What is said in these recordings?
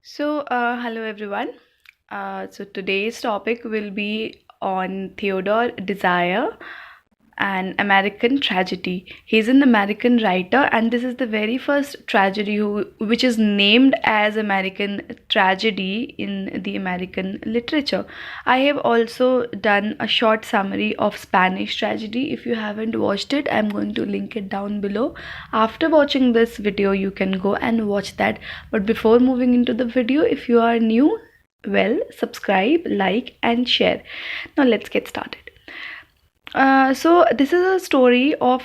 Hello everyone. So today's topic will be on Theodore Dreiser, an American tragedy. He's an American writer, and this is the very first tragedy which is named as American tragedy in the American literature. I have also done a short summary of Spanish tragedy. If you haven't watched it, I'm going to link it down below. After watching this video, you can go and watch that. But before moving into the video, if you are new, well, subscribe, like, and share. Now let's get started. So this is a story of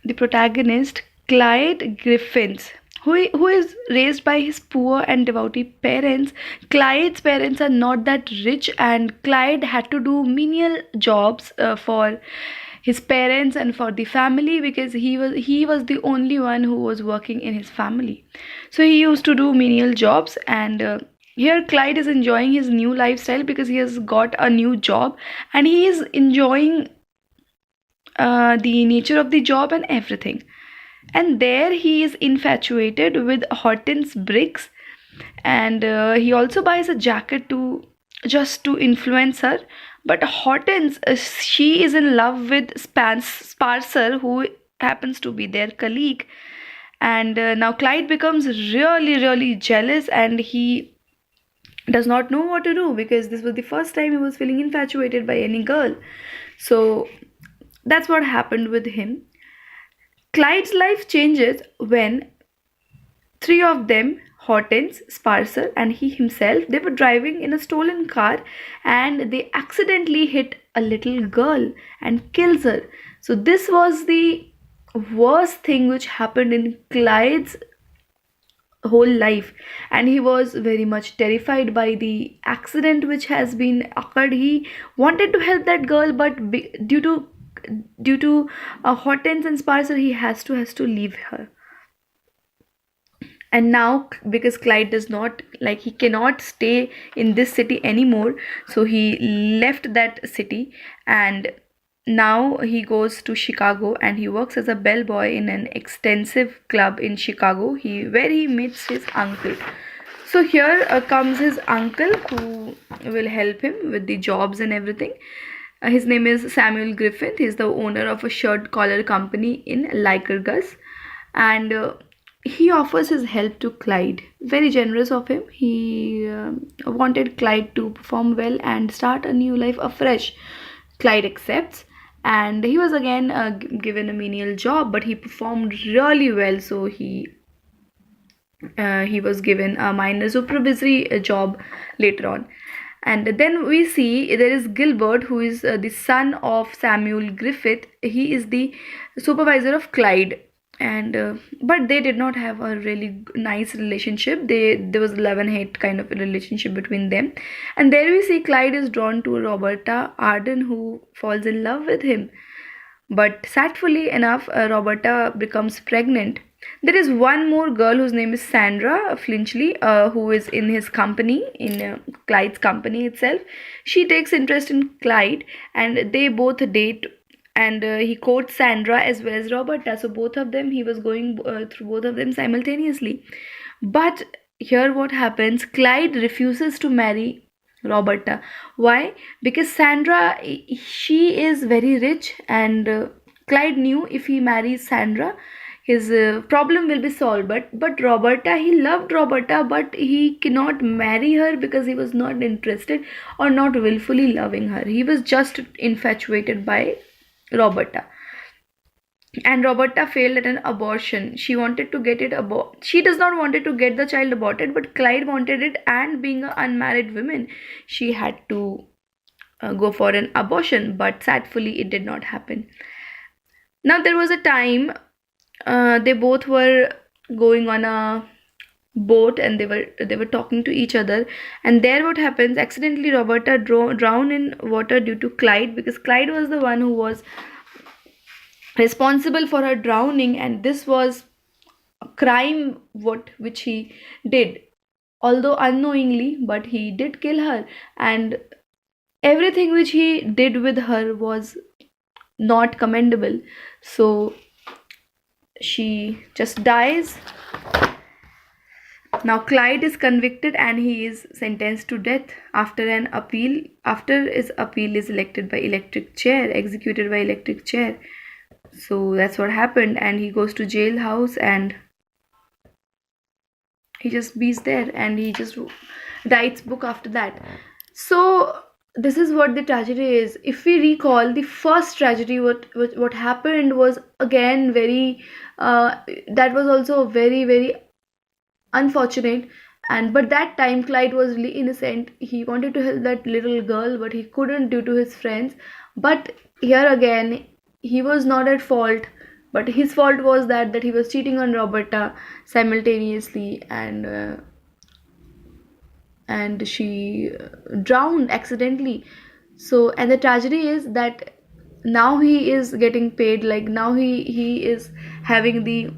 the protagonist Clyde Griffiths, who is raised by his poor and devotee parents. Clyde's parents are not that rich, and Clyde had to do menial jobs for his parents and for the family because he was the only one who was working in his family. So he used to do menial jobs, and here Clyde is enjoying his new lifestyle because he has got a new job and he is enjoying the nature of the job and everything. And there he is infatuated with Hortense Briggs, and he also buys a jacket to just to influence her. But Hortense, she is in love with Sparser, who happens to be their colleague. And now Clyde becomes really jealous, and he does not know what to do because this was the first time he was feeling infatuated by any girl. So that's what happened with him. Clyde's life changes when three of them, Hortense, Sparser, and he himself, they were driving in a stolen car and they accidentally hit a little girl and kills her. So this was the worst thing which happened in Clyde's whole life, and he was very much terrified by the accident which has been occurred. He wanted to help that girl, but due to Hortense and Sparser, he has to leave her. And now because Clyde does not like, he cannot stay in this city anymore, so he left that city, and now he goes to Chicago and he works as a bellboy in an extensive club in Chicago, where he meets his uncle. So here comes his uncle who will help him with the jobs and everything. His name is Samuel Griffith. He's the owner of a shirt collar company in Lycurgus, and he offers his help to Clyde. Very generous of him. He wanted Clyde to perform well and start a new life afresh. Clyde accepts, and he was again given a menial job, but he performed really well, so he was given a minor supervisory job later on. And then we see there is Gilbert, who is the son of Samuel Griffith. He is the supervisor of Clyde, and but they did not have a really nice relationship. There was love-and-hate kind of a relationship between them. And there we see Clyde is drawn to Roberta Arden, who falls in love with him. But sadly enough, Roberta becomes pregnant. There is one more girl whose name is Sandra Flinchley, who is in his company, in Clyde's company itself. She takes interest in Clyde, and they both date, and he courts Sandra as well as Roberta. So both of them, he was going through both of them simultaneously. But here what happens, Clyde refuses to marry Roberta. Why? Because Sandra, she is very rich, and Clyde knew if he marries Sandra, his problem will be solved. But Roberta, he loved Roberta, but he cannot marry her because he was not interested or not willfully loving her. He was just infatuated by Roberta. And Roberta failed at an abortion. She wanted to get it she does not wanted to get the child aborted, but Clyde wanted it, and being an unmarried woman, she had to go for an abortion, but sadly it did not happen. Now there was a time they both were going on a boat, and they were talking to each other, and there what happens, accidentally Roberta drowned in water due to Clyde, because Clyde was the one who was responsible for her drowning, and this was a crime which he did, although unknowingly, but he did kill her, and everything which he did with her was not commendable. So she just dies. Now Clyde is convicted and he is sentenced to death after an appeal. After his appeal is executed by electric chair. So that's what happened, and he goes to jailhouse and he just bees there and he just writes book after that. So this is what the tragedy is. If we recall the first tragedy, what happened was again very that was also very unfortunate. And but that time Clyde was really innocent. He wanted to help that little girl, but he couldn't due to his friends. But here again, he was not at fault, but his fault was that he was cheating on Roberta simultaneously, and she drowned accidentally. So, and the tragedy is that now he is getting paid, like now he is having the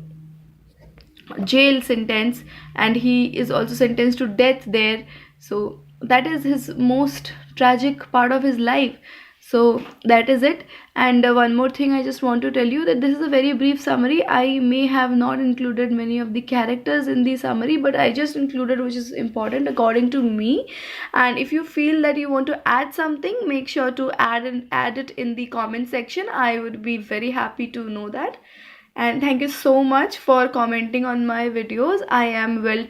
jail sentence, and he is also sentenced to death there. So that is his most tragic part of his life. So that is it. And one more thing I just want to tell you, that this is a very brief summary. I may have not included many of the characters in the summary, but I just included which is important according to me. And if you feel that you want to add something, make sure to add it in the comment section. I would be very happy to know that. And thank you so much for commenting on my videos. I am well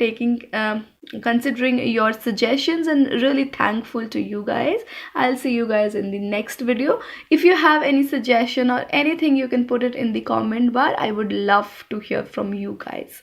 considering your suggestions and really thankful to you guys. I'll see you guys in the next video. If you have any suggestion or anything, you can put it in the comment bar. I would love to hear from you guys.